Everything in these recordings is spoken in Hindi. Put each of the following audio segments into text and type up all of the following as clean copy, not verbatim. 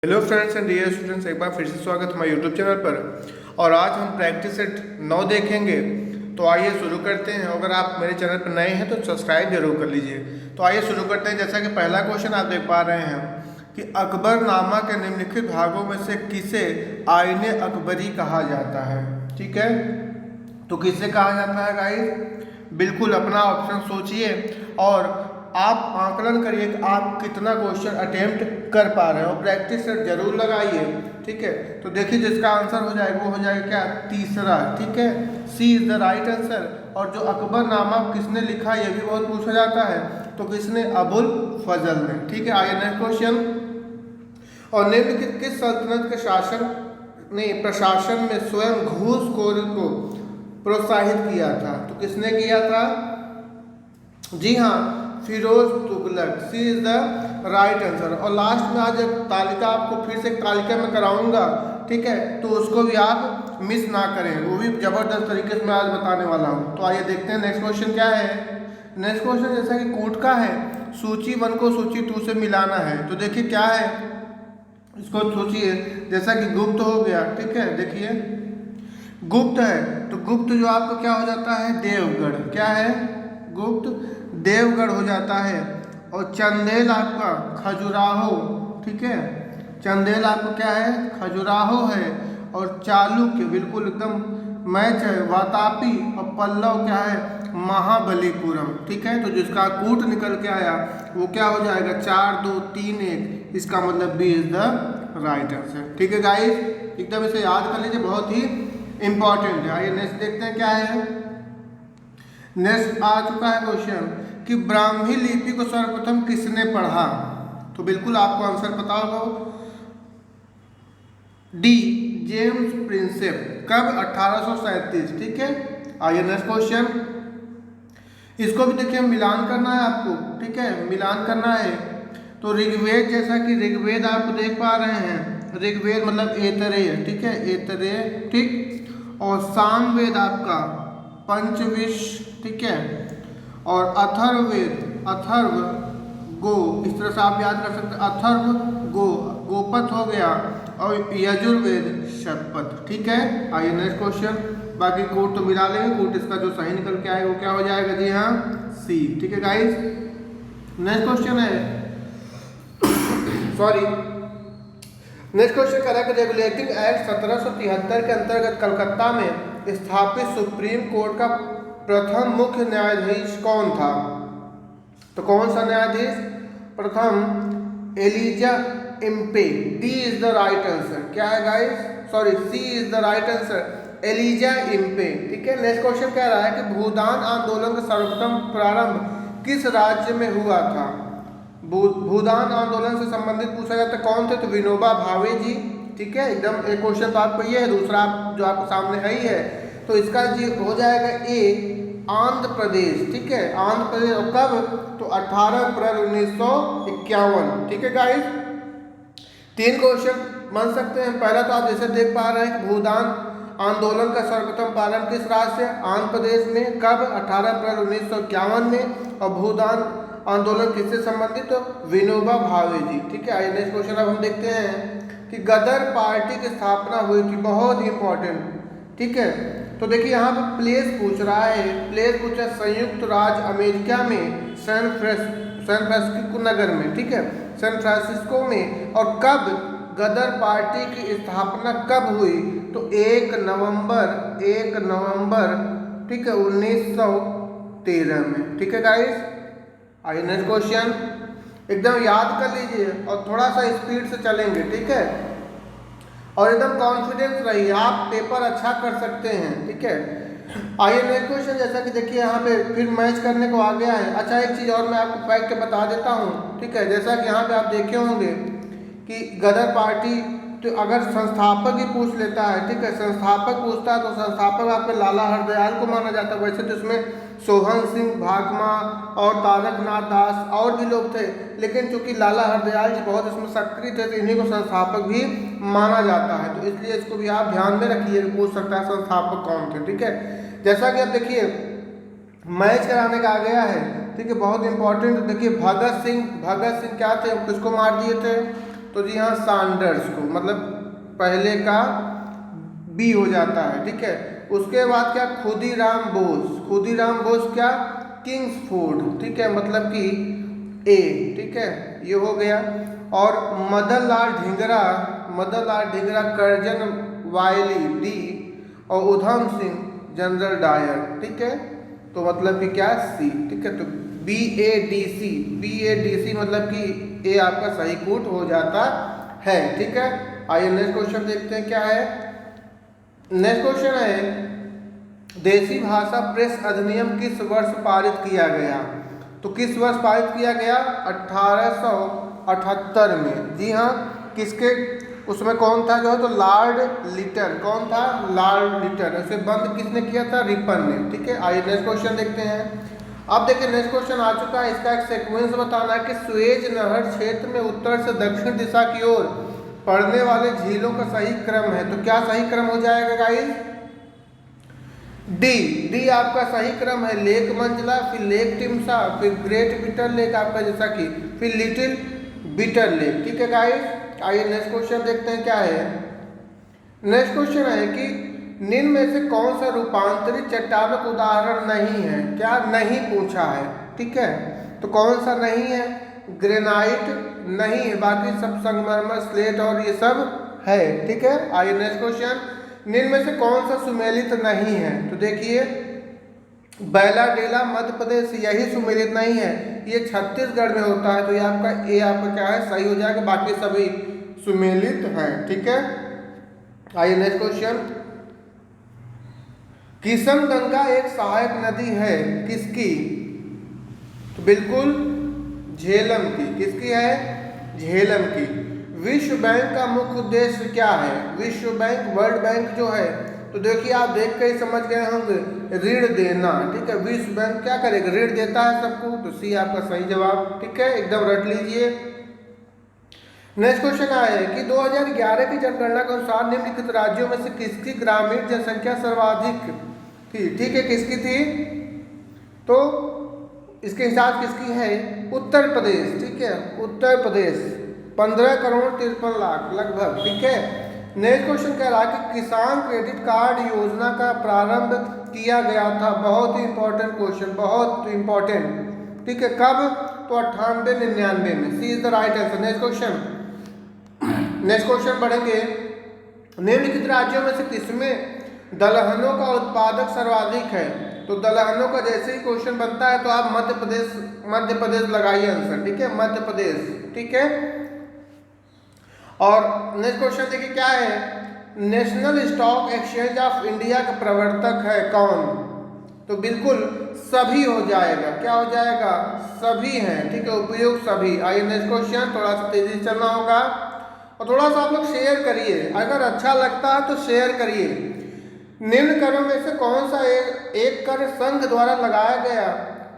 Hello friends and dear students, एक बार फिर से स्वागत हमारे यूट्यूब चैनल पर। और आज हम प्रैक्टिस सेट 9 देखेंगे। तो आइए शुरू करते हैं। अगर आप मेरे चैनल पर नए हैं तो सब्सक्राइब जरूर कर लीजिए। तो आइए शुरू करते हैं। जैसा कि पहला क्वेश्चन आप देख पा रहे हैं कि अकबरनामा के निम्नलिखित भागों में से किसे आईने अकबरी कहा जाता है। ठीक है, तो किसे कहा जाता है गाइस? बिल्कुल अपना ऑप्शन सोचिए और आप आकलन करिए कि आप कितना क्वेश्चन अटेम्प्ट कर पा रहे हो। प्रैक्टिस सेट जरूर लगाइए। ठीक है, तो देखिए जिसका आंसर हो जाएगा वो हो जाएगा क्या? तीसरा। ठीक है, सी इज द राइट आंसर। और जो अकबरनामा किसने लिखा ये भी बहुत पूछा जाता है, तो किसने? अबुल फजल ने। ठीक है, आइए नेक्स्ट क्वेश्चन। और निम्नलिखित किस सल्तनत के शासन ने प्रशासन में स्वयं घूसखोरी को प्रोत्साहित किया था? तो किसने किया था? जी हाँ, फिरोज तुगलक। सी इज द राइट आंसर। और लास्ट में आज एक तालिका आपको फिर से एक तालिका में कराऊंगा, ठीक है, तो उसको भी आप मिस ना करें, वो भी जबरदस्त तरीके से मैं आज बताने वाला हूँ। तो आइए देखते हैं नेक्स्ट क्वेश्चन क्या है। नेक्स्ट क्वेश्चन जैसा कि कूट का है, सूची 1 को सूची 2 से मिलाना है। तो देखिए क्या है, इसको सोचिए। जैसा कि गुप्त हो गया, ठीक है, देखिए गुप्त है तो गुप्त जो आपको क्या हो जाता है? देवगढ़। क्या है? गुप्त देवगढ़ हो जाता है। और चंदेल आपका खजुराहो। ठीक है, चंदेल आपको क्या है? खजुराहो है। और चालुक्य बिल्कुल एकदम मैच है, वातापी। और पल्लव क्या है? महाबलीपुरम। ठीक है, तो जिसका कूट निकल के आया वो क्या हो जाएगा? 4 2 3 1। इसका मतलब B is the right answer. ठीक है गाइस, एकदम इसे याद कर लीजिए, बहुत ही इंपॉर्टेंट है। आइए नेक्स्ट देखते हैं क्या है। नेक्स्ट आ चुका है क्वेश्चन कि ब्राह्मी लिपि को सर्वप्रथम किसने पढ़ा? तो बिल्कुल आपको आंसर पता होगा। D, James Prinsep. कब? 1837। ठीक है, आइए नेक्स्ट क्वेश्चन। इसको भी देखिए मिलान करना है आपको। ठीक है, मिलान करना है। तो ऋग्वेद, जैसा कि ऋग्वेद आप देख पा रहे हैं, ऋग्वेद मतलब एतरेय। ठीक है, एतरेय। ठीक, और सामवेद आपका पंचविश। ठीक है, और अथर्ववेद, अथर्व गो, इस तरह से आप याद कर सकते हैं। अथर्व गो, गोपथ हो गया। और यजुर्वेद शतपथ। ठीक है, आइए नेक्स्ट क्वेश्चन। बाकी कोट तो मिला लेंगे, कोट इसका जो सही निकल के आएगा वो क्या हो जाएगा? जी हाँ, सी। ठीक है गाइस, नेक्स्ट क्वेश्चन है, सॉरी, नेक्स्ट क्वेश्चन कह रहा है कि रेगुलेटिंग एक्ट 1773 के अंतर्गत कलकत्ता में स्थापित सुप्रीम कोर्ट का प्रथम मुख्य न्यायाधीश कौन था? तो कौन सा न्यायाधीश? प्रथम Elijah Impey. D is the right answer. क्या है guys? Sorry, C is the right answer, Elijah Impey. ठीक है, नेक्स्ट क्वेश्चन कह रहा है कि भूदान आंदोलन का सर्वप्रथम प्रारंभ किस राज्य में हुआ था? भूदान आंदोलन से संबंधित पूछा जाता है कौन थे? तो विनोबा भावे जी। ठीक है, एकदम एक क्वेश्चन तो आपको ये है, दूसरा जो आपके सामने है ही है, तो इसका जी हो जाएगा ए, आंध्र प्रदेश। ठीक है, आंध्र प्रदेश। और कब? तो 18 अप्रैल 1951। ठीक है गाइस, 3 क्वेश्चन बन सकते हैं। पहला तो आप जैसे देख पा रहे हैं कि भूदान आंदोलन का सर्वप्रथम प्रारंभ किस राज्य से? आंध्र प्रदेश में। कब? 18 अप्रैल 1951 में। और भूदान आंदोलन किससे संबंधित? तो विनोबा भावे जी। ठीक है, आइए नेक्स्ट क्वेश्चन अब हम देखते हैं कि गदर पार्टी की स्थापना हुई थी। बहुत ही इंपॉर्टेंट। ठीक है, तो देखिए यहाँ पर प्लेस पूछ रहा है, प्लेस पूछ रहा है संयुक्त राज्य अमेरिका में सैन फ्रांसिस्को नगर में। ठीक है, सैन फ्रांसिस्को में। और कब गदर पार्टी की स्थापना कब हुई? तो 1 नवंबर, ठीक है, 1913 में। ठीक है गाइस, आइए नेक्स्ट क्वेश्चन, एकदम याद कर लीजिए और थोड़ा सा स्पीड से चलेंगे। ठीक है, और एकदम कॉन्फिडेंस रहिए, आप पेपर अच्छा कर सकते हैं। ठीक है, आइए नेक्स्ट क्वेश्चन। जैसा कि देखिए यहाँ पे फिर मैच करने को आ गया है। अच्छा, एक चीज़ और मैं आपको फैक्ट बता देता हूँ। ठीक है, जैसा कि यहाँ पे आप देखे होंगे कि गदर पार्टी, तो अगर संस्थापक ही पूछ लेता है, ठीक है, संस्थापक पूछता है तो संस्थापक आपके लाला हरदयाल को माना जाता है। वैसे तो इसमें सोहन सिंह भाकमा और तारकनाथ दास और भी लोग थे, लेकिन चूंकि लाला हरदयाल जी बहुत इसमें सक्रिय थे तो इन्हीं को संस्थापक भी माना जाता है। तो इसलिए इसको भी आप ध्यान में रखिए, पूछ सकता है संस्थापक कौन थे। ठीक है, जैसा कि आप देखिए मैच कराने का आ गया है। ठीक है, बहुत इंपॉर्टेंट। देखिए भगत सिंह क्या थे? किसको मार दिए थे? तो जी हाँ सैंडर्स को, मतलब पहले का बी हो जाता है, ठीक है। उसके बाद क्या, खुदीराम बोस, खुदीराम बोस क्या, किंग्सफोर्ड, ठीक है, मतलब कि ए, ठीक है, ये हो गया। और मदन लाल ढींगरा, मदन लाल ढींगरा कर्जन वायली डी, और उधम सिंह जनरल डायर, ठीक है, तो मतलब कि क्या सी, ठीक है। तो B A D C, B A D C मतलब कि ए आपका सही कूट हो जाता है, ठीक है। आइए नेक्स्ट क्वेश्चन देखते हैं क्या है। नेक्स्ट क्वेश्चन है देसी भाषा प्रेस अधिनियम किस वर्ष पारित किया गया? तो किस वर्ष पारित किया गया? 1878 में। जी हाँ, किसके, उसमें कौन था जो है, तो लॉर्ड लिटन, कौन था, लॉर्ड लिटन। उसे बंद किसने किया था? रिपन ने, ठीक है। आइए नेक्स्ट क्वेश्चन देखते हैं। अब देखिए नेक्स्ट क्वेश्चन आ चुका है, इसका एक सीक्वेंस बताना है कि सुएज नहर क्षेत्र में उत्तर से दक्षिण दिशा की ओर पड़ने वाले झीलों का सही क्रम है। तो क्या सही क्रम हो जाएगा गाइस? डी, डी आपका सही क्रम है। लेक मंजला, फिर लेक टिम्सा, फिर ग्रेट बिटर लेक आपका, जैसा कि फिर लिटिल बिटर लेक, ठीक है गाइस। आइए नेक्स्ट क्वेश्चन देखते हैं क्या है। नेक्स्ट क्वेश्चन है कि निम्न में से कौन सा रूपांतरित चट्टानों का उदाहरण नहीं है? क्या नहीं पूछा है, ठीक है। तो कौन सा नहीं है? ग्रेनाइट नहीं है, बाकी सब संगमरमर, स्लेट और ये सब है, ठीक है। आइए नेक्स्ट क्वेश्चन, निम्न में से कौन सा सुमेलित नहीं है? तो देखिए बैला डेला मध्य प्रदेश, यही सुमेलित नहीं है, ये छत्तीसगढ़ में होता है। तो ये आपका ए आपका क्या है, सही हो जाएगा, बाकी सभी सुमेलित हैं, ठीक है। आइए नेक्स्ट क्वेश्चन, किशनगंगा एक सहायक नदी है किसकी? तो बिल्कुल झेलम की। किसकी है? झेलम की। विश्व बैंक का मुख्य उद्देश्य क्या है? विश्व बैंक, वर्ल्ड बैंक जो है, तो देखिए आप देख कर ही समझ गए होंगे, ऋण देना, ठीक है। विश्व बैंक क्या करेगा? ऋण देता है सबको, तो सी आपका सही जवाब, ठीक है, एकदम रट लीजिए। नेक्स्ट क्वेश्चन आया है कि 2011 की जनगणना के अनुसार निम्नलिखित राज्यों में से किसकी ग्रामीण जनसंख्या सर्वाधिक थी? ठीक है, किसकी थी? तो इसके हिसाब किसकी है? उत्तर प्रदेश, ठीक है, उत्तर प्रदेश 15,53,00,000 लगभग, ठीक है। नेक्स्ट क्वेश्चन कह रहा है कि किसान क्रेडिट कार्ड योजना का प्रारंभ किया गया था। बहुत ही इंपॉर्टेंट क्वेश्चन, बहुत इंपॉर्टेंट, ठीक है। कब? तो 98-99 में। C is the right answer. Next question बढ़ेंगे। निम्नलिखित राज्यों में से किसमें दलहनों का उत्पादक सर्वाधिक है? तो दलहनों का जैसे ही क्वेश्चन बनता है तो आप मध्य प्रदेश लगाइए आंसर, ठीक है, मध्य प्रदेश, ठीक है। और नेक्स्ट क्वेश्चन देखिए क्या है, national stock exchange of India का प्रवर्तक है कौन? तो बिल्कुल सभी हो जाएगा। क्या हो जाएगा? सभी हैं, ठीक है, उपयोग सभी। आइए नेक्स्ट क्वेश्चन, थोड़ा सा तेजी से चलना होगा और थोड़ा सा आप लोग शेयर करिए, अगर अच्छा लगता है तो शेयर करिए। निम्न करों में से कौन सा एक कर संघ द्वारा लगाया गया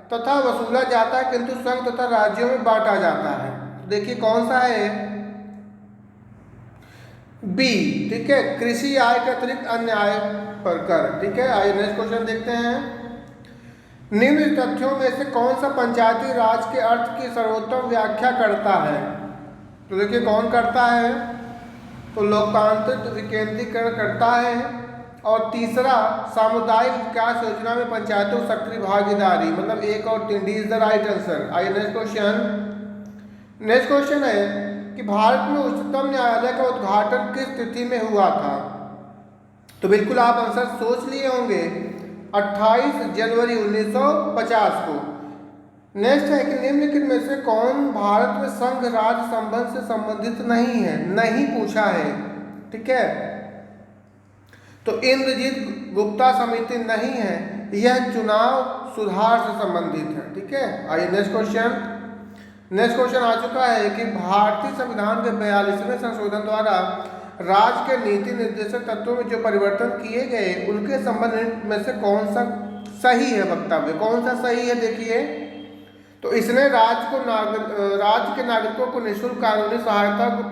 तथा वसूला जाता है किंतु संघ तथा राज्यों में बांटा जाता है? तो देखिए कौन सा है? बी, ठीक है, कृषि आय के अतिरिक्त अन्य आय पर कर, ठीक है। आइए नेक्स्ट क्वेश्चन देखते हैं। निम्न तथ्यों में से कौन सा पंचायती राज के अर्थ की सर्वोत्तम व्याख्या करता है? तो देखिए कौन करता है? तो लोकतांत्रिक विकेंद्रीकरण करता है। और तीसरा, सामुदायिक विकास योजना में पंचायतों की सक्रिय भागीदारी, मतलब 1 और 3, D is the right answer. आइए नेक्स्ट क्वेश्चन है कि भारत में उच्चतम न्यायालय का उद्घाटन किस तिथि में हुआ था? तो बिल्कुल आप आंसर सोच लिए होंगे, 28 जनवरी 1950 को। नेक्स्ट है कि निम्नलिखित में से कौन भारत में संघ राज्य संबंध से संबंधित नहीं है? नहीं पूछा है, ठीक है। तो इंद्रजीत गुप्ता समिति नहीं है, यह चुनाव सुधार से संबंधित है, ठीक है। आइए नेक्स्ट क्वेश्चन आ चुका है कि भारतीय संविधान के 42वें संशोधन द्वारा राज्य के नीति निर्देशक तत्वों में जो परिवर्तन किए गए उनके संबंध में से कौन सा सही है वक्तव्य? कौन सा सही है? देखिए, तो इसने राज्य के नागरिकों को निःशुल्क कानूनी सहायता को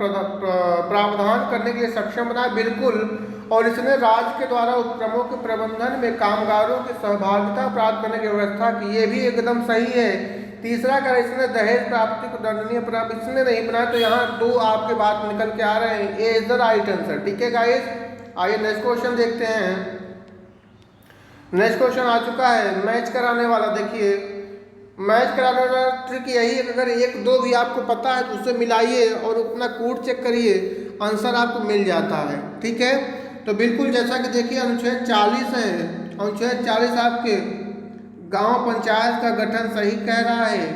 प्रावधान करने के लिए सक्षम बनाया, बिल्कुल। और इसने राज्य के द्वारा उपक्रमों के प्रबंधन में कामगारों की सहभागिता प्राप्त करने की व्यवस्था की, ये भी एकदम सही है। तीसरा अगर इसने दहेज प्राप्ति को दंडनीय अपराध इसने नहीं बनाया तो यहाँ 2 आपके बात निकल के आ रहे हैं। ए इज द राइट आंसर। ठीक है गाइस, आइए नेक्स्ट क्वेश्चन देखते हैं। नेक्स्ट क्वेश्चन आ चुका है मैच कराने वाला। देखिए मैच कराने वाला ट्रिक यही है, अगर 1-2 भी आपको पता है तो उससे मिलाइए और अपना कोड चेक करिए, आंसर आपको मिल जाता है। ठीक है, तो बिल्कुल जैसा कि देखिए अनुच्छेद 40 है, अनुच्छेद 40 आपके गांव पंचायत का गठन सही कह रहा है।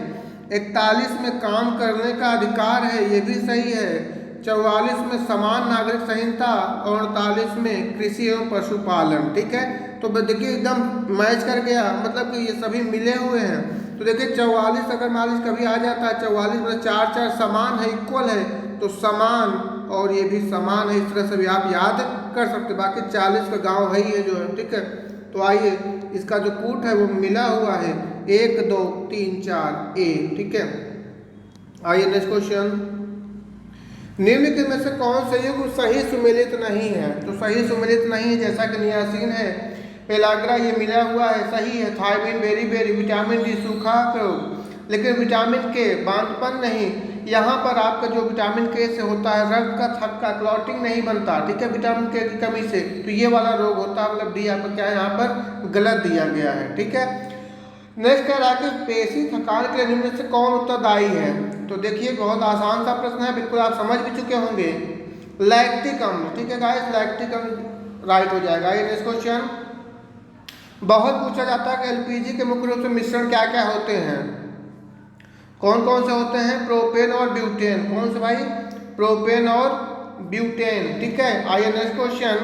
41 में काम करने का अधिकार है, ये भी सही है। 44 में समान नागरिक संहिता और 48 में कृषि एवं पशुपालन। ठीक है, तो देखिए एकदम मैच कर गया, मतलब कि ये सभी मिले हुए हैं। तो देखिए 44 अगर मान लीजिए कभी आ जाता है 44 में 4 समान है, इक्वल है, तो समान और ये भी समान है, इस तरह से भी आप याद कर सकते। बाकी 40 का गांव है ही है जो है। ठीक है, तो आइए इसका जो कूट है वो मिला हुआ है 1 2 3 4 ए। ठीक है, आइए नेक्स्ट क्वेश्चन। निम्नलिखित में से कौन सा युग सही सुमेलित नहीं है? तो सही सुमेलित नहीं है जैसा कि नियासिन है, पेलाग्रा ये मिला हुआ है, सही है। थायमिन, बेरी, विटामिन डी सूखा रोग, लेकिन विटामिन के बांधपन नहीं। यहाँ पर आपका जो विटामिन के से होता है रक्त का थक्का, क्लॉटिंग नहीं बनता। ठीक है, विटामिन के की कमी से, तो ये वाला रोग होता है। मतलब डी आपका क्या है यहाँ पर गलत दिया गया है। ठीक है, नेक्स्ट कह रहा है कि पेशी थकान के लिए निम्न से कौन उत्तरदायी है? तो देखिए बहुत आसान सा प्रश्न है, बिल्कुल आप समझ भी चुके होंगे, लैक्टिक अम्ल। ठीक है गाइस, लैक्टिक अम्ल राइट हो जाएगा। ये नेक्स्ट क्वेश्चन बहुत पूछा जाता है कि एलपीजी के मुख्य रूप से मिश्रण क्या क्या होते हैं? कौन कौन से होते हैं? प्रोपेन और ब्यूटेन। कौन से भाई? प्रोपेन और ब्यूटेन। ठीक है, आइए नेक्स्ट क्वेश्चन।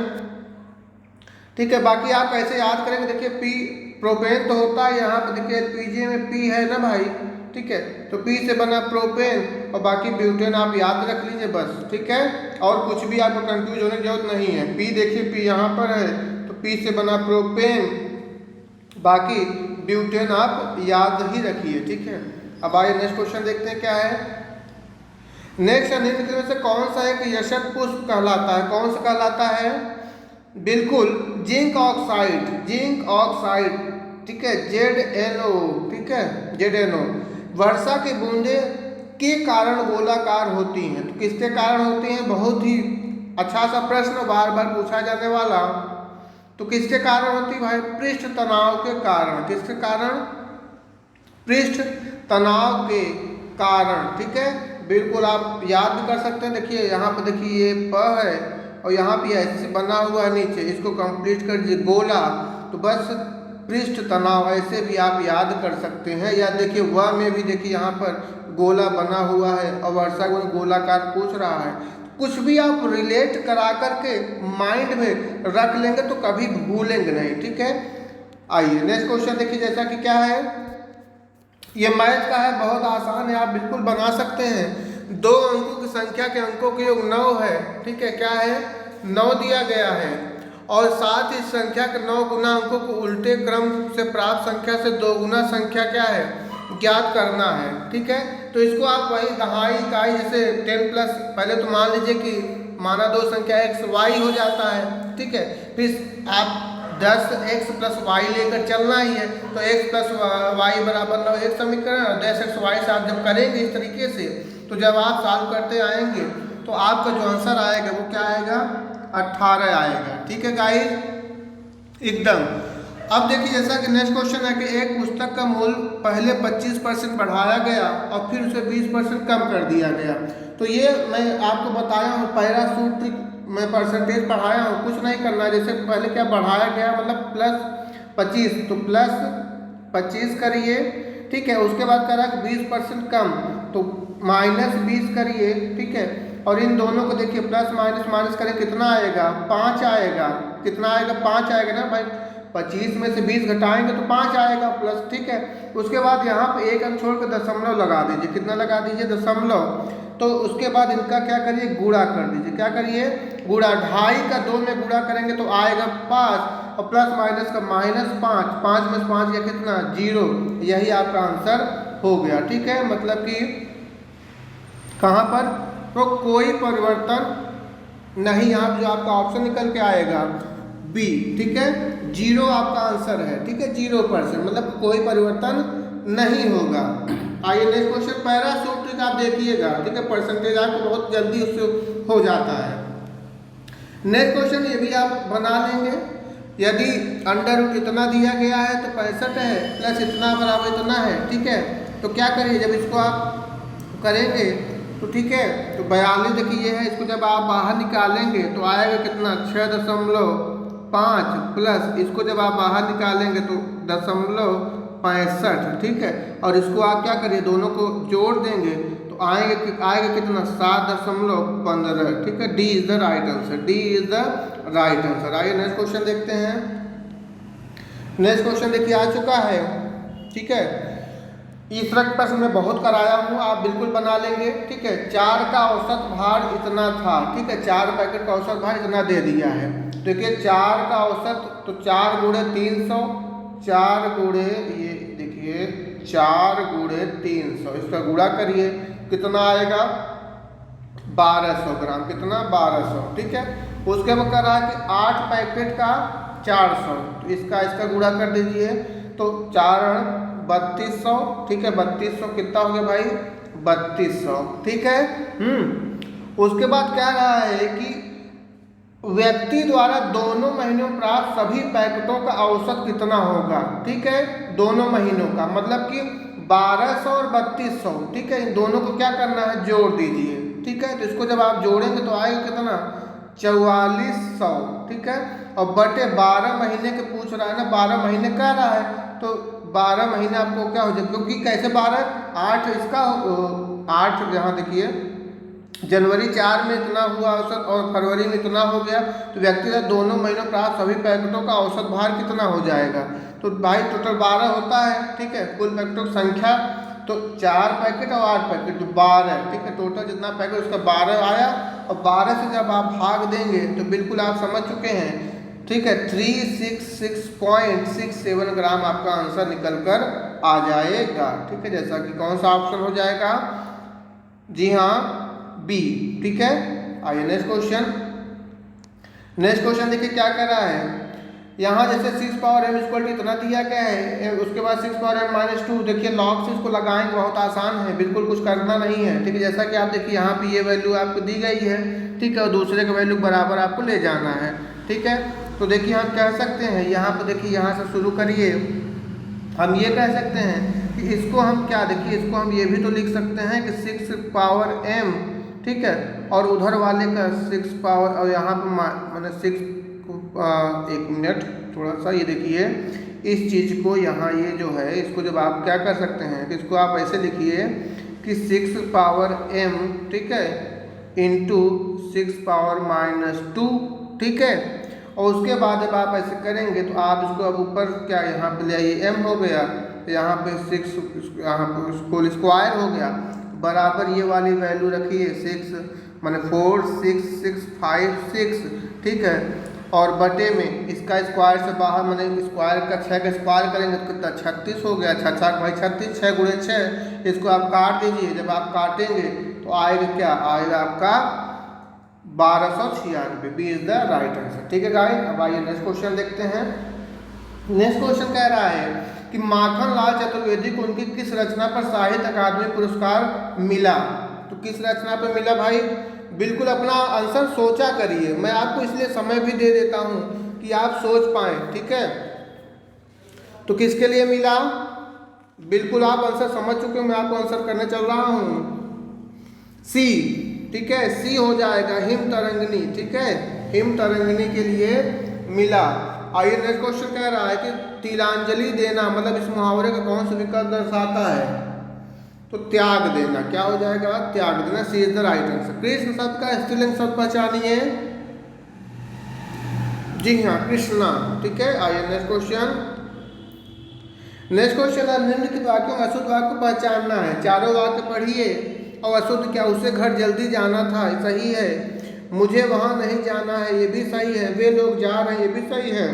ठीक है, बाकी आप कैसे याद करेंगे? देखिए पी प्रोपेन तो होता है यहाँ पे, देखिए एलपीजी में पी है ना भाई। ठीक है, तो पी से बना प्रोपेन और बाकी ब्यूटेन आप याद रख लीजिए बस। ठीक है, और कुछ भी आपको कंफ्यूज होने की जरूरत नहीं है। पी देखिए पी यहाँ पर है, तो पी से बना प्रोपेन, बाकी ब्यूटेन आप याद ही रखिए। ठीक है, अब आइए नेक्स्ट क्वेश्चन देखते हैं क्या है। नेक्स्ट निम्नलिखित में से कौन सा एक यशत पुष्प कहलाता है? कौन सा कहलाता है? बिल्कुल जिंक ऑक्साइड, जिंक ऑक्साइड। ठीक है, ZnO। ठीक है, ZnO। वर्षा की बूंदें के कारण गोलाकार होती हैं, तो किसके कारण होती हैं? बहुत ही अच्छा सा प्रश्न, बार बार पूछा जाने वाला। तो किसके कारण होती है भाई? पृष्ठ तनाव के कारण। किसके कारण? पृष्ठ तनाव के कारण। ठीक है, बिल्कुल आप याद भी कर सकते हैं। देखिए यहाँ पे देखिए ये प है और यहाँ पे ऐसे बना हुआ है नीचे, इसको कंप्लीट कर दीजिए गोला, तो बस पृष्ठ तनाव ऐसे भी आप याद कर सकते हैं। या देखिए व में भी देखिए यहाँ पर गोला बना हुआ है और वर्षा को गोलाकार पूछ रहा है। कुछ भी आप रिलेट करा करके माइंड में रख लेंगे तो कभी भूलेंगे नहीं। ठीक है, आइए नेक्स्ट क्वेश्चन देखिए जैसा कि क्या है, ये मैथ का है, बहुत आसान है, आप बिल्कुल बना सकते हैं। 2 अंकों की संख्या के अंकों के योग 9 है। ठीक है, क्या है? 9 दिया गया है और साथ ही संख्या के 9 गुना अंकों को उल्टे क्रम से प्राप्त संख्या से 2 गुना संख्या क्या है ज्ञात करना है। ठीक है, तो इसको आप वही दहाई इकाई जैसे 10 प्लस, पहले तो मान लीजिए कि माना 2 संख्या x y हो जाता है। ठीक है, फिर आप 10x + y लेकर चलना ही है, तो x + y बराबर 9 एक समीकरण, 10x y से आप जब करेंगे इस तरीके से, तो जब आप सॉल्व करते आएंगे तो आपका जो आंसर आएगा वो क्या आएगा? 18 आएगा। ठीक है गाइस, एकदम। अब देखिए जैसा कि नेक्स्ट क्वेश्चन है कि एक पुस्तक का मूल्य पहले 25% बढ़ाया गया और फिर उसे 20% कम कर दिया गया। तो ये मैं आपको बताया हूँ, पहला सूत्र मैं परसेंटेज बढ़ाया हूँ, कुछ नहीं करना है। जैसे पहले क्या बढ़ाया गया मतलब +25, तो +25 करिए। ठीक है, उसके बाद कह रहा है कि 20% कम, तो -20 करिए। ठीक है, और इन दोनों को देखिए प्लस माइनस माइनस करें कितना आएगा? 5 आएगा। कितना आएगा? 5 आएगा ना भाई। 25 में से 20 घटाएंगे तो 5 आएगा प्लस। ठीक है, उसके बाद यहाँ पे एक अंक छोड़ कर दशमलव लगा दीजिए। कितना लगा दीजिए? दशमलव। तो उसके बाद इनका क्या करिए? गुणा कर दीजिए। क्या करिए? गुणा। 2.5 का 2 में गुणा करेंगे तो आएगा 5 और प्लस माइनस का -5, 5 में से 5 या कितना? 0। यही आपका आंसर हो गया। ठीक है, मतलब कि कहाँ पर? तो कोई परिवर्तन नहीं, यहाँ जो आपका ऑप्शन निकल के आएगा बी। ठीक है, 0 आपका आंसर है। ठीक है, 0%, मतलब कोई परिवर्तन नहीं होगा। आइए नेक्स्ट क्वेश्चन, पैराशूट ट्रिक आप देखिएगा, ठीक है, परसेंटेज आपको बहुत जल्दी उससे हो जाता है। नेक्स्ट क्वेश्चन ये भी आप बना लेंगे। यदि अंडर रूट इतना दिया गया है तो 65 है, प्लस इतना बराबर इतना है, ठीक है, तो क्या करिए जब इसको आप करेंगे तो ठीक है, तो 42 देखिए ये है, इसको जब आप बाहर निकालेंगे तो आएगा कितना 6.5 प्लस इसको जब आप बाहर निकालेंगे तो 0.65, ठीक है, और इसको आप क्या करिए दोनों को जोड़ देंगे तो आएगा कितना 7.15, ठीक है। D is the right answer, D is the right answer. आइए नेक्स्ट क्वेश्चन देखते हैं। नेक्स्ट क्वेश्चन देखिए आ चुका है, ठीक है, इस रक्त प्रश्न में बहुत कराया हूँ, आप बिल्कुल बना लेंगे, ठीक है। 4 का औसत भार इतना था, ठीक है, 4 पैकेट का औसत भार इतना दे दिया है। देखिए 4 का औसत तो 4 गुणे 300, 4 गुणे ये देखिए 4 गुणे 300, इसका गुणा करिए कितना आएगा 1200 ग्राम, कितना 1200, ठीक है। उसके बाद कह रहा है कि 8 पैकेट का 400, तो इसका गुणा कर दीजिए तो 4 3200, ठीक है, 3200 कितना हो गया भाई 3200, ठीक है। उसके बाद कह रहा है कि व्यक्ति द्वारा दोनों महीनों में प्राप्त सभी पैकेटों का औसत कितना होगा, ठीक है, दोनों महीनों का, मतलब कि 1200 और 3200, ठीक है, इन दोनों को क्या करना है जोड़ दीजिए, ठीक है। तो इसको जब आप जोड़ेंगे तो आएगा कितना 4400, ठीक है, और बटे 12 महीने के पूछ रहा है ना, 12 महीने कह रहा है तो 12 महीने आपको क्या हो जाए, क्योंकि कैसे 12 8 इसका 8 यहाँ देखिए जनवरी 4 में इतना हुआ औसत और फरवरी में इतना हो गया, तो व्यक्तिगत दोनों महीनों प्राप्त सभी पैकेटों का औसत भार कितना हो जाएगा, तो भाई टोटल 12 होता है, ठीक है, कुल पैकेटों की संख्या तो 4 पैकेट और 8 पैकेट तो 12, ठीक है, टोटल जितना पैकेट उसका 12 आया, और 12 से जब आप भाग देंगे तो बिल्कुल आप समझ चुके हैं, ठीक है, 366.67 ग्राम आपका आंसर निकल कर आ जाएगा, ठीक है, जैसा कि कौन सा ऑप्शन हो जाएगा, जी हाँ बी, ठीक है। आइए नेक्स्ट क्वेश्चन। नेक्स्ट क्वेश्चन देखिए क्या कर रहा है, यहाँ जैसे 6 पावर m इक्वल टू इतना दिया गया है, उसके बाद 6 पावर m माइनस 2, देखिए लॉग से इसको लगाएंगे, बहुत आसान है, बिल्कुल कुछ करना नहीं है, ठीक है, जैसा कि आप देखिए यहाँ पे ये वैल्यू आपको दी गई है, ठीक है, और दूसरे का वैल्यू बराबर आपको ले जाना है, ठीक है। तो देखिए हम कह सकते हैं यहाँ पर, देखिए यहाँ से शुरू करिए, हम ये कह सकते हैं कि इसको हम क्या, देखिए इसको हम ये भी तो लिख सकते हैं कि 6 पावर m, ठीक है, और उधर वाले का 6 पावर, और यहाँ पर मैंने 6 एक मिनट थोड़ा सा ये देखिए इस चीज़ को यहाँ ये जो है इसको जब आप क्या कर सकते हैं कि इसको आप ऐसे लिखिए कि 6 पावर m, ठीक है, इंटू 6 पावर माइनस 2, ठीक है, और उसके बाद जब आप ऐसे करेंगे तो आप इसको अब ऊपर क्या यहाँ पे ले आइए m हो गया, यहाँ पे 6 यहाँ पे होल स्क्वायर हो गया, बराबर ये वाली वैल्यू रखिए 6 माने 46656, ठीक है, और बटे में इसका स्क्वायर से बाहर माने स्क्वायर का 6 का स्क्वायर करेंगे तो कितना 36 हो गया, 6 भाई 36, 6 गुणे 6, इसको आप काट दीजिए, जब आप काटेंगे तो आएगा क्या, आएगा आपका 1296, B is the right answer, ठीक है गाइस। अब आइए नेक्स्ट क्वेश्चन देखते हैं। नेक्स्ट क्वेश्चन कह रहा है कि माखन लाल चतुर्वेदी को उनकी किस रचना पर साहित्य अकादमी पुरस्कार मिला, तो किस रचना पर मिला भाई, बिल्कुल अपना आंसर सोचा करिए, मैं आपको इसलिए समय भी दे देता हूं कि आप सोच पाएं, ठीक है। तो किसके लिए मिला, बिल्कुल आप आंसर समझ चुके हो, मैं आपको आंसर करने चल रहा हूं, सी, ठीक है, सी हो जाएगा, हिम तरंगिनी, ठीक है, हिम तरंगिनी के लिए मिला। आइए नेक्स्ट क्वेश्चन कह रहा है कि तिलांजलि देना मतलब इस मुहावरे का कौन सा विकल्प दर्शाता है, तो त्याग देना, क्या हो जाएगा त्याग देना, C is the right answer. Krishna शब्द का स्त्रीलिंग शब्द पहचानिए, जी हाँ कृष्णा, ठीक है। आइए नेक्स्ट क्वेश्चन। नेक्स्ट क्वेश्चन है निम्नलिखित वाक्यों में अशुद्ध वाक्य को पहचानना है, चारों वाक्य पढ़िए, और अशुद्ध क्या, उसे घर जल्दी जाना था, सही है, मुझे वहां नहीं जाना है, ये भी सही है, वे लोग जा रहे हैं, ये भी सही है,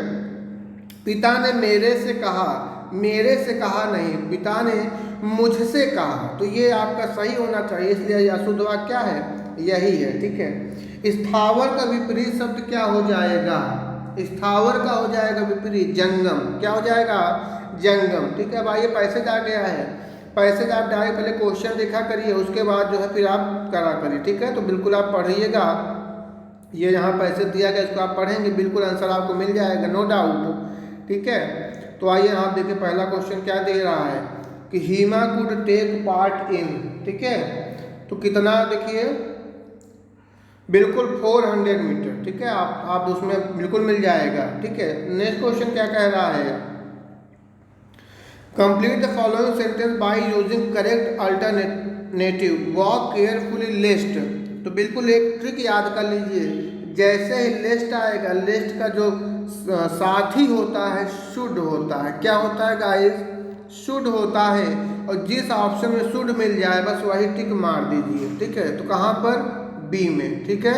पिता ने मेरे से कहा, मेरे से कहा नहीं, पिता ने मुझसे कहा, तो ये आपका सही होना चाहिए, इसलिए अशुद्ध वाक्य क्या है, यही है, ठीक है। स्थावर का विपरीत शब्द क्या हो जाएगा, स्थावर का हो जाएगा विपरीत जंगम, क्या हो जाएगा जंगम, ठीक है। अब आइए पैसेज आ गया है, पैसेज आप डायरेक्ट पहले क्वेश्चन देखा करिए, उसके बाद जो है फिर आप करा करिए, ठीक है। तो बिल्कुल आप पढ़िएगा, ये यहाँ पैसे दिया गया इसको आप पढ़ेंगे, बिल्कुल आंसर आपको मिल जाएगा, नो डाउट, ठीक है। तो आइए आप देखिए पहला क्वेश्चन क्या दे रहा है कि Hima could take part in, ठीक है। तो कितना देखिए, बिल्कुल 400 मीटर, ठीक है। आप उसमें बिल्कुल मिल जाएगा, ठीक है। नेक्स्ट क्वेश्चन क्या कह रहा है, complete the following sentence by using correct alternative, walk carefully list. तो बिल्कुल एक ट्रिक याद कर लीजिए, जैसे ही लिस्ट आएगा, लिस्ट का जो साथी होता है शुड होता है, क्या होता है गाइस, शुड होता है। और जिस ऑप्शन में शुड मिल जाए बस वही टिक मार दीजिए, ठीक है। तो कहाँ पर, बी में, ठीक है।